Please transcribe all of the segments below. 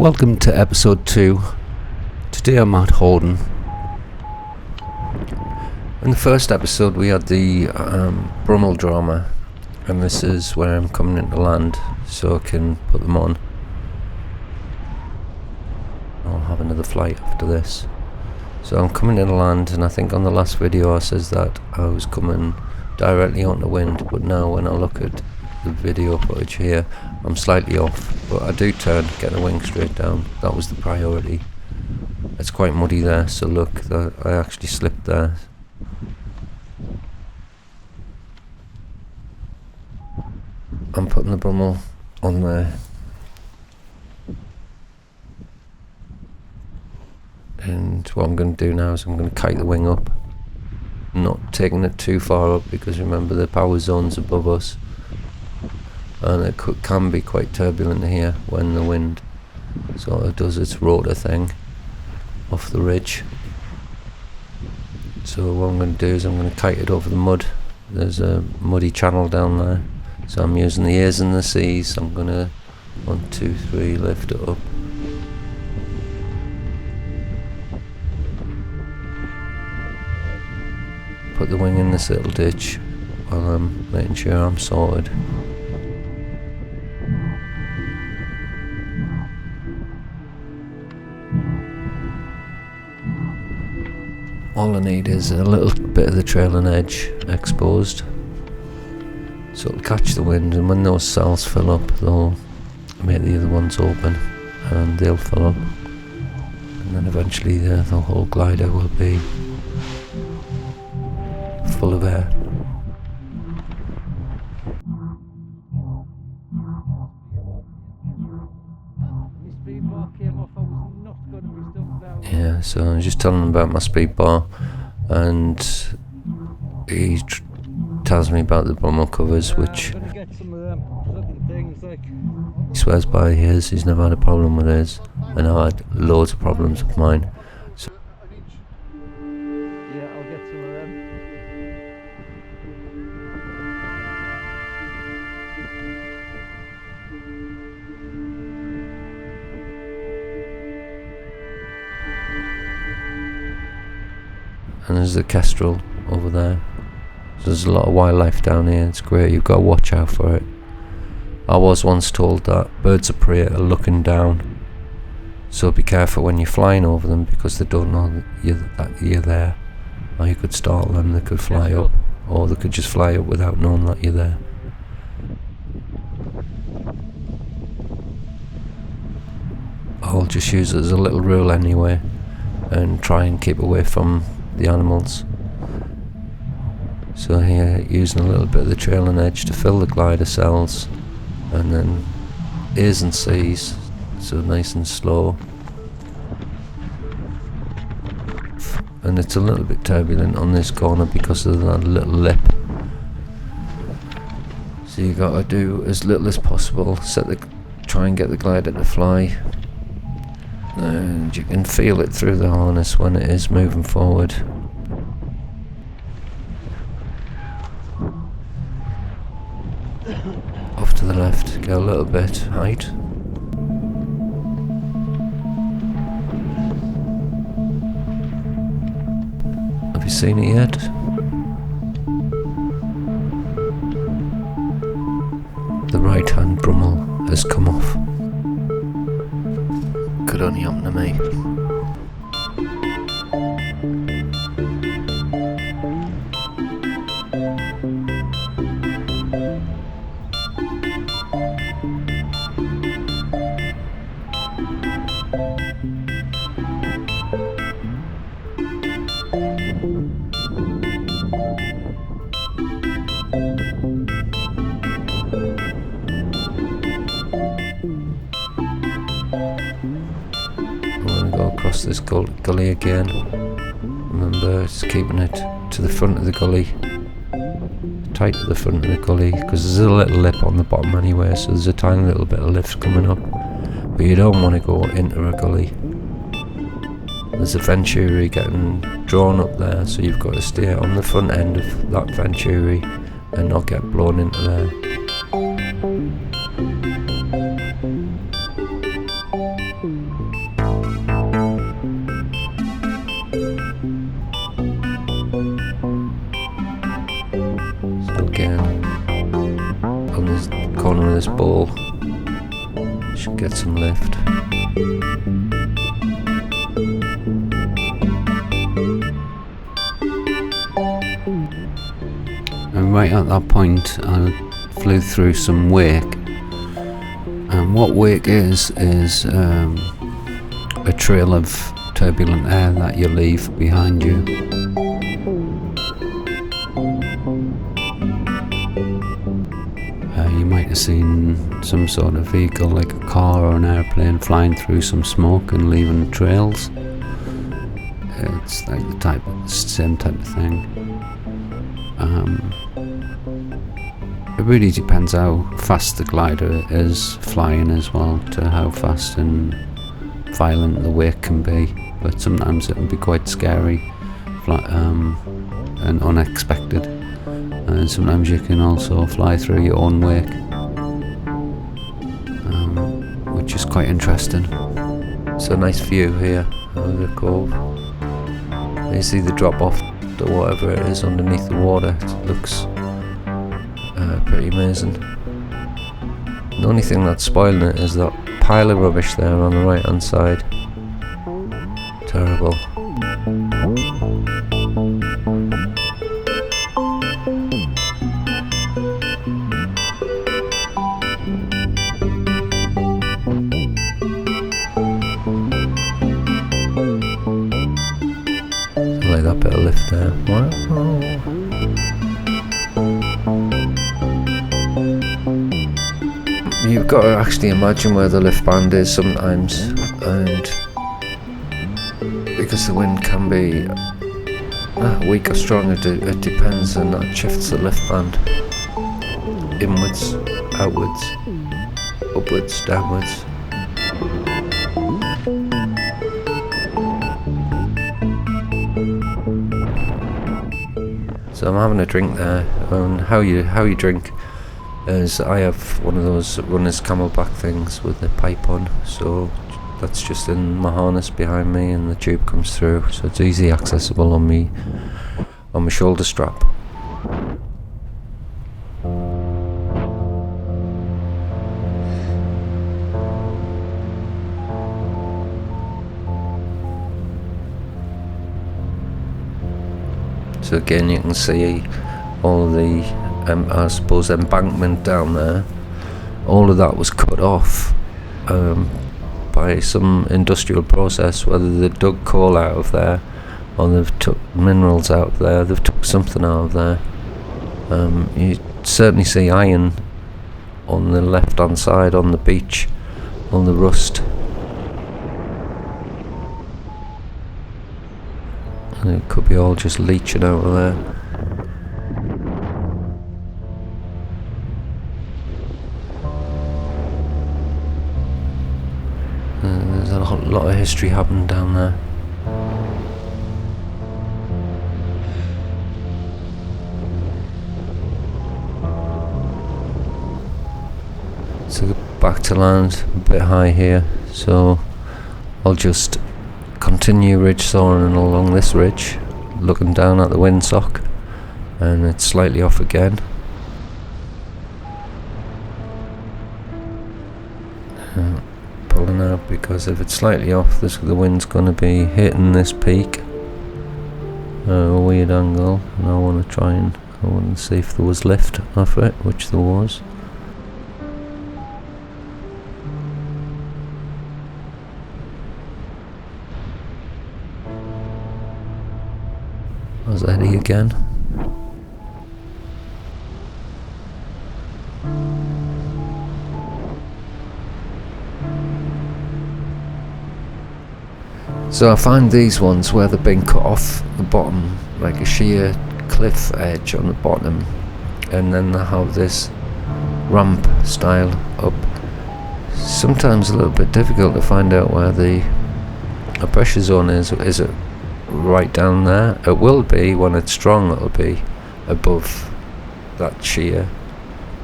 Welcome to episode 2. Today I'm at Horden. In the first episode we had the Brummel drama, and this is where I'm coming into land so I can put them on. I'll have another flight after this. So I'm coming into land, and I think on the last video I says that I was coming directly on the wind, but now when I look at the video footage here, I'm slightly off, but I do turn, get the wing straight down. That was the priority. It's quite muddy there, so look, I actually slipped there. I'm putting the Brummel on there, and what I'm going to do now is I'm going to kite the wing up. I'm not taking it too far up because remember the power zone's above us, and it can be quite turbulent here when the wind sort of does its rotor thing off the ridge. So what I'm going to do is I'm going to kite it over the mud. There's a muddy channel down there, so I'm using the A's and the C's. I'm going to 1, 2, 3 lift it up. Put the wing in this little ditch while I'm making sure I'm sorted. All I need is a little bit of the trailing edge exposed, so it'll catch the wind, and when those cells fill up they'll make the other ones open and they'll fill up, and then eventually the whole glider will be full of air. Yeah, so I was just telling him about my speed bar, and he tells me about the Brummel covers, which he swears by his. He's never had a problem with his, and I had loads of problems with mine. So yeah, I'll get some of them. And there's the kestrel over there. So there's a lot of wildlife down here. It's great, you've got to watch out for it. I was once told that birds of prey are looking down, so be careful when you're flying over them, because they don't know that you're there, or you could startle them. They could fly up, or they could just fly up without knowing that you're there. I'll just use it as a little rule anyway, and try and keep away from the animals. So here, using a little bit of the trailing edge to fill the glider cells, and then A's and C's, so nice and slow. And it's a little bit turbulent on this corner because of that little lip, so you got to do as little as possible, try and get the glider to fly. And you can feel it through the harness when it is moving forward. Off to the left, get a little bit height. Have you seen it yet? The right hand Brummel has come off. Could only happen to me. Across this gully again. Remember, it's keeping it to the front of the gully, tight to the front of the gully, because there's a little lip on the bottom anyway, so there's a tiny little bit of lift coming up, but you don't want to go into a gully. There's a venturi getting drawn up there, so you've got to stay on the front end of that venturi and not get blown into there. So again, on this corner of this ball, should get some lift. And right at that point, I flew through some wake. And what wake is a trail of turbulent air that you leave behind you. You might have seen some sort of vehicle like a car or an airplane flying through some smoke and leaving trails. It's like the same type of thing. It really depends how fast the glider is flying as well, to how fast and violent the wake can be. But sometimes it can be quite scary and unexpected. And sometimes you can also fly through your own wake, which is quite interesting. It's a nice view here of the cove. You see the drop off to whatever it is underneath the water. It looks pretty amazing. The only thing that's spoiling it is that pile of rubbish there on the right hand side. Terrible. Like that bit of lift there. Wow. You've got to actually imagine where the lift band is sometimes, and because the wind can be weak or strong, it depends, and that shifts the lift band inwards, outwards, upwards, downwards. So I'm having a drink there, and how you drink is I have one of those runner's camelback things with the pipe on, so that's just in my harness behind me, and the tube comes through, so it's easy accessible on my shoulder strap. So again, you can see all the I suppose embankment down there. All of that was cut off by some industrial process, whether they dug coal out of there or they've took minerals out of there. They've took something out of there. You certainly see iron on the left hand side on the beach, on the rust. And it could be all just leaching out of there. There's a lot of history happening down there. So back to land, a bit high here, so I'll just continue ridge soaring along this ridge, looking down at the windsock, and it's slightly off again. Pulling out, because if it's slightly off, the wind's going to be hitting this peak a weird angle, and I want to see if there was lift off it, which there was. There's Eddie again. So I find these ones where they've been cut off the bottom, like a sheer cliff edge on the bottom, and then they have this ramp style up. Sometimes a little bit difficult to find out where the pressure zone is. Is it right down there? It will be when it's strong, it'll be above that sheer,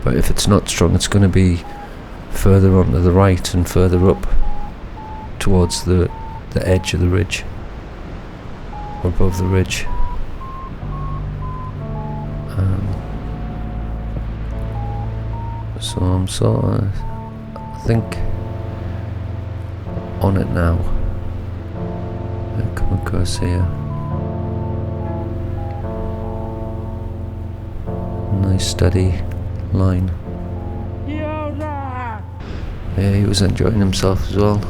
but if it's not strong, it's going to be further on to the right and further up towards the edge of the ridge. above the ridge. So I'm sort of, I think, on it now. I come across here. Nice steady line. Yeah, he was enjoying himself as well.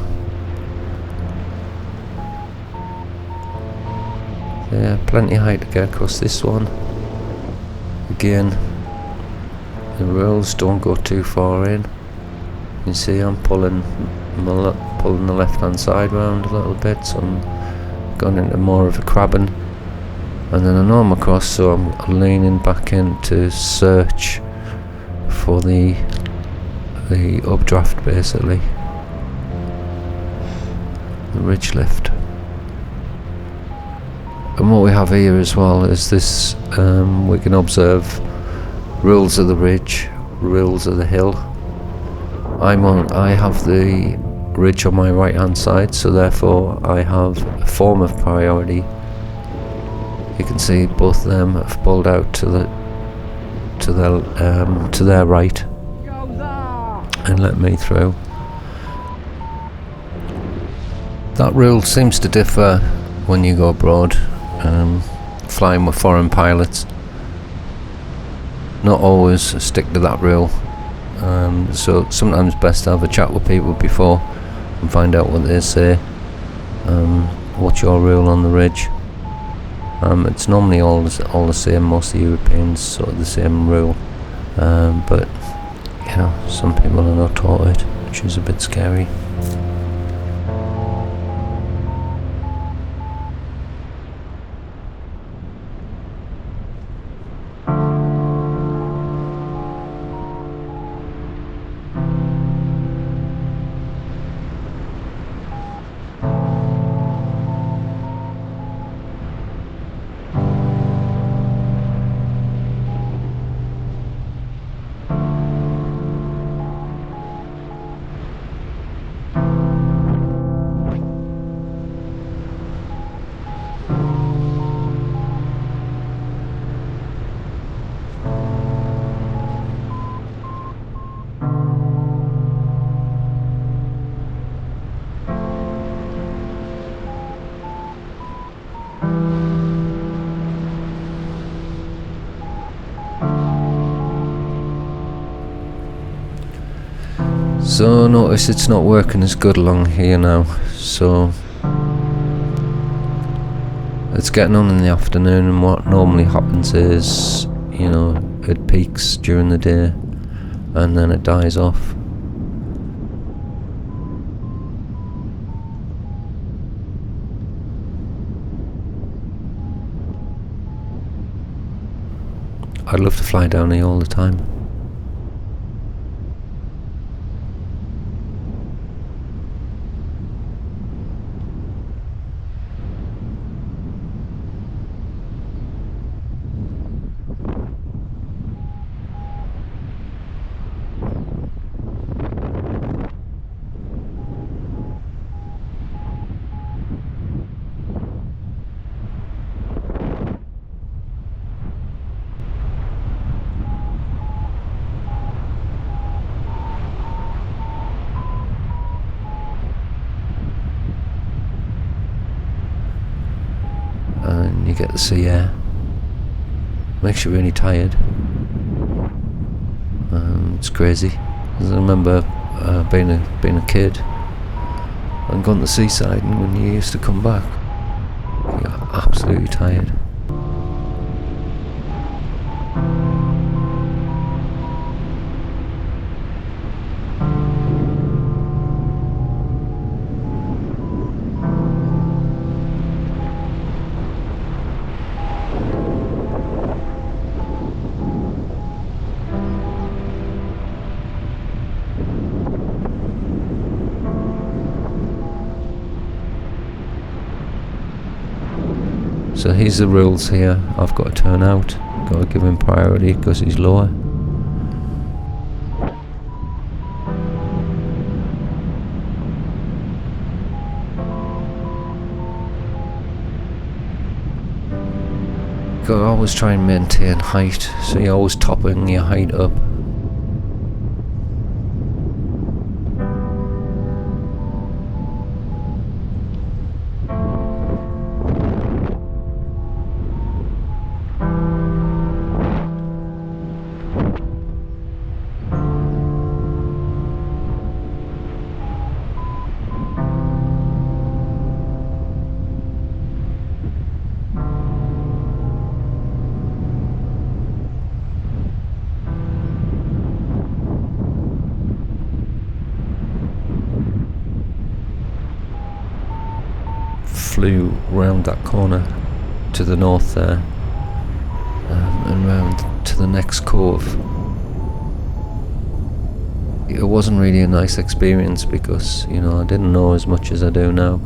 Yeah, plenty of height to get across this one. Again, the rails don't go too far in. You can see I'm pulling the left hand side round a little bit, so I'm going into more of a crabbing. And then I know I'm across, so I'm leaning back in to search for the updraft, basically. The ridge lift. And what we have here as well is this, we can observe rules of the ridge, rules of the hill. I have the ridge on my right hand side, so therefore I have a form of priority. You can see both of them have pulled out to their right and let me through. That rule seems to differ when you go abroad, flying with foreign pilots. Not always stick to that rule, so sometimes best to have a chat with people before and find out what they say. What's your rule on the ridge? It's normally all the same. Most of the Europeans sort of the same rule, but you know, some people are not taught it, which is a bit scary. So notice it's not working as good along here now, so it's getting on in the afternoon, and what normally happens is, you know, it peaks during the day and then it dies off. I'd love to fly down here all the time. And you get the sea air. Makes you really tired. It's crazy. 'Cause I remember being a kid and going to the seaside, and when you used to come back, you're absolutely tired. So here's the rules here. I've got to turn out. Got to give him priority because he's lower. You gotta always try and maintain height, so you're always topping your height up. Flew round that corner to the north there, and round to the next cove. It wasn't really a nice experience because, you know, I didn't know as much as I do now.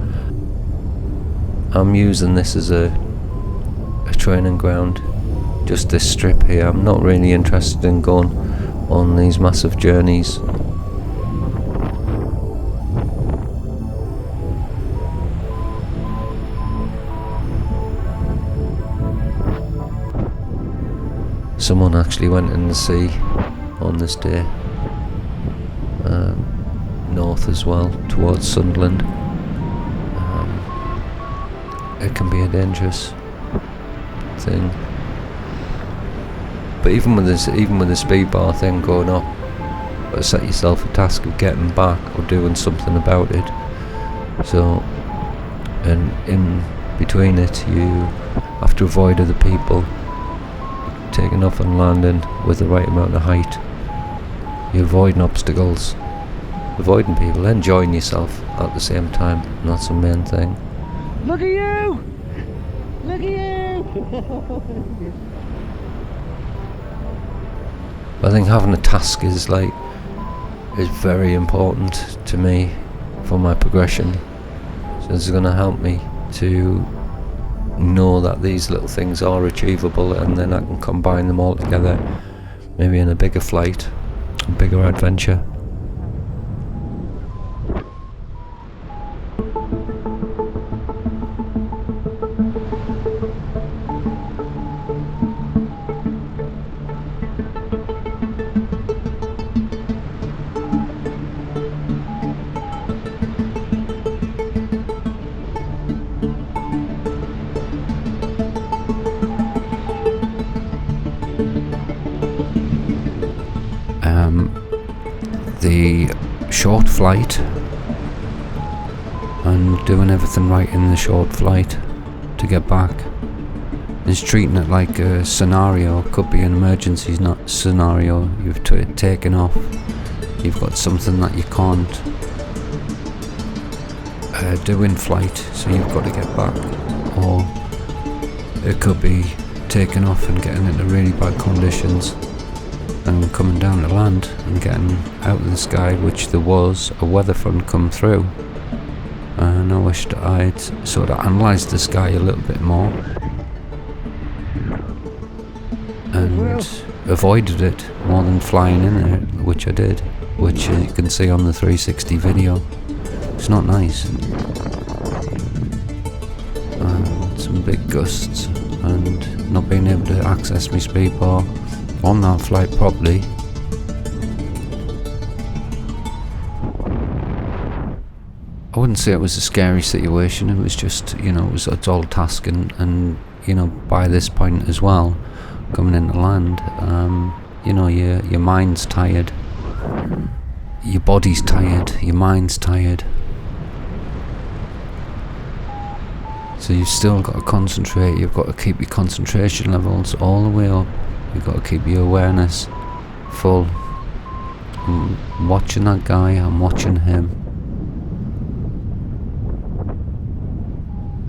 I'm using this as a training ground, just this strip here. I'm not really interested in going on these massive journeys. Someone actually went in the sea on this day, north as well, towards Sunderland. It can be a dangerous thing, but even with the speedbar thing going up, you've got to set yourself a task of getting back or doing something about it. So, and in between it, you have to avoid other people, taking off and landing with the right amount of height. You're avoiding obstacles, avoiding people, enjoying yourself at the same time, and that's the main thing. Look at you! Look at you! I think having a task is very important to me for my progression. So it's going to help me to know that these little things are achievable, and then I can combine them all together, maybe in a bigger flight, a bigger adventure. The short flight and doing everything right in the short flight to get back is treating it like a scenario. It could be an emergency scenario. You've taken off, you've got something that you can't do in flight, so you've got to get back. Or it could be taking off and getting into really bad conditions and coming down to land and getting out of the sky, which there was a weather front come through, and I wished I'd sort of analysed the sky a little bit more and avoided it more than flying in it, which I did, which you can see on the 360 video. It's not nice. Some big gusts and not being able to access my speedbar on that flight properly. I wouldn't say it was a scary situation. It was just, you know, it's all task and you know, by this point as well, coming into land, you know, your mind's tired, your body's tired, your mind's tired. So you've still got to concentrate. You've got to keep your concentration levels all the way up. You've got to keep your awareness full. I'm watching that guy, I'm watching him.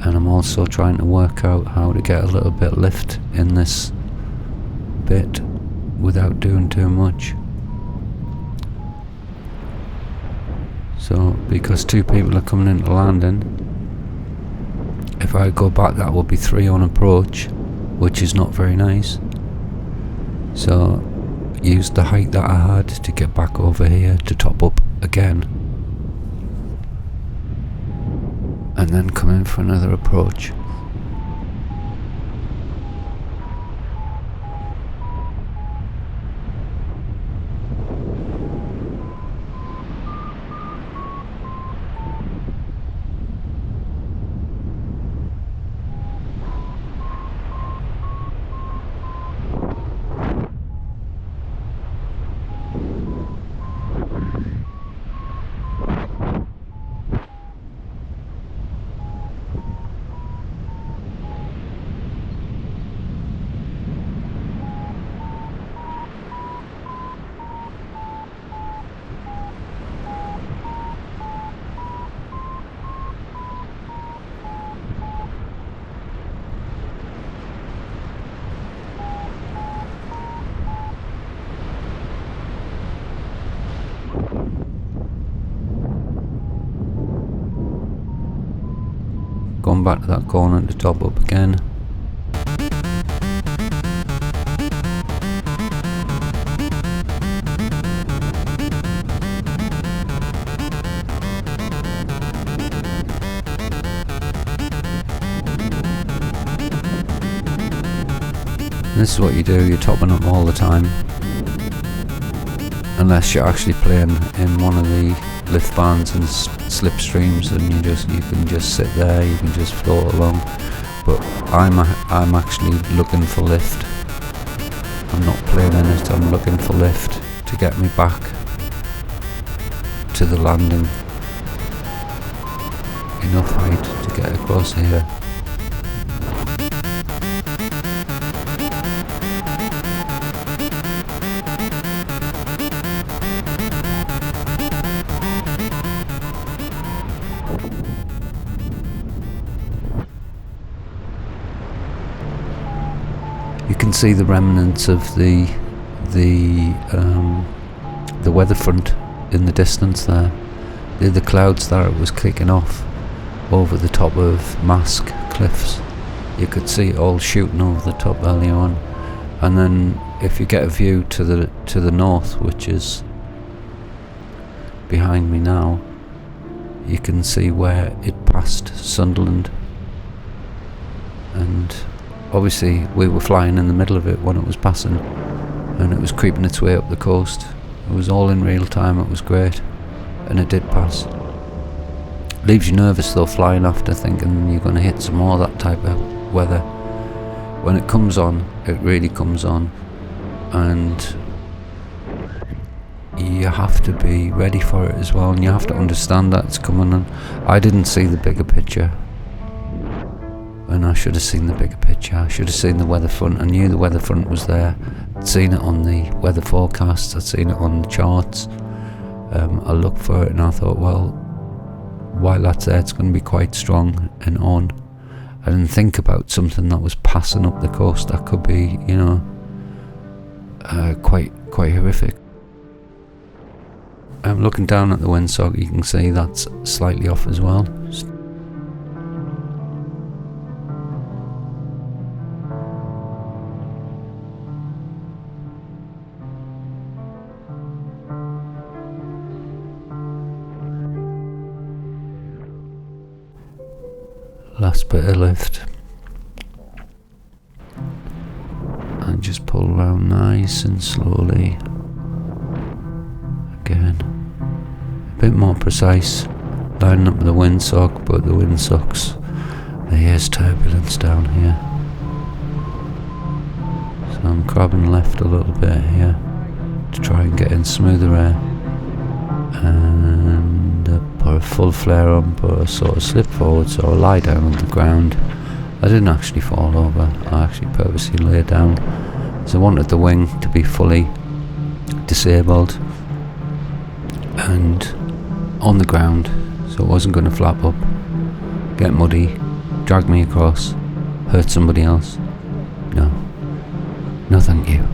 And I'm also trying to work out how to get a little bit lift in this bit without doing too much. So, because 2 people are coming into landing, if I go back that would be 3 on approach, which is not very nice. So used the height that I had to get back over here to top up again, and then come in for another approach. back to that corner to top up again. And this is what you do, you're topping up all the time. Unless you're actually playing in one of the lift bands and slipstreams, and you can just sit there, you can just float along. But I'm actually looking for lift. I'm not playing in it, I'm looking for lift to get me back to the landing. Enough height to get across here. You can see the remnants of the weather front in the distance there. The clouds that it was kicking off over the top of Mask Cliffs. You could see it all shooting over the top earlier on. And then if you get a view to the north, which is behind me now, you can see where it passed Sunderland. And obviously we were flying in the middle of it when it was passing, and it was creeping its way up the coast. It was all in real time, it was great, and it did pass. Leaves you nervous though, flying after, thinking you're going to hit some more of that type of weather. When it comes on, it really comes on, and you have to be ready for it as well, and you have to understand that it's coming on. I didn't see the bigger picture, and I should have seen the bigger picture. I should have seen the weather front. I knew the weather front was there. I'd seen it on the weather forecasts, I'd seen it on the charts. I looked for it and I thought, well, while that's there, it's going to be quite strong and on. I didn't think about something that was passing up the coast that could be, you know, quite horrific. Looking down at the windsock, you can see that's slightly off as well. Last bit of lift, and just pull around nice and slowly again, a bit more precise, lining up with the windsock, but the windsock's, there's turbulence down here, so I'm crabbing left a little bit here to try and get in smoother air, and put a full flare on, but a sort of slip forward, so I lie down on the ground. I didn't actually fall over, I actually purposely lay down, because I wanted the wing to be fully disabled and on the ground, so it wasn't going to flap up, get muddy, drag me across, hurt somebody else. No thank you.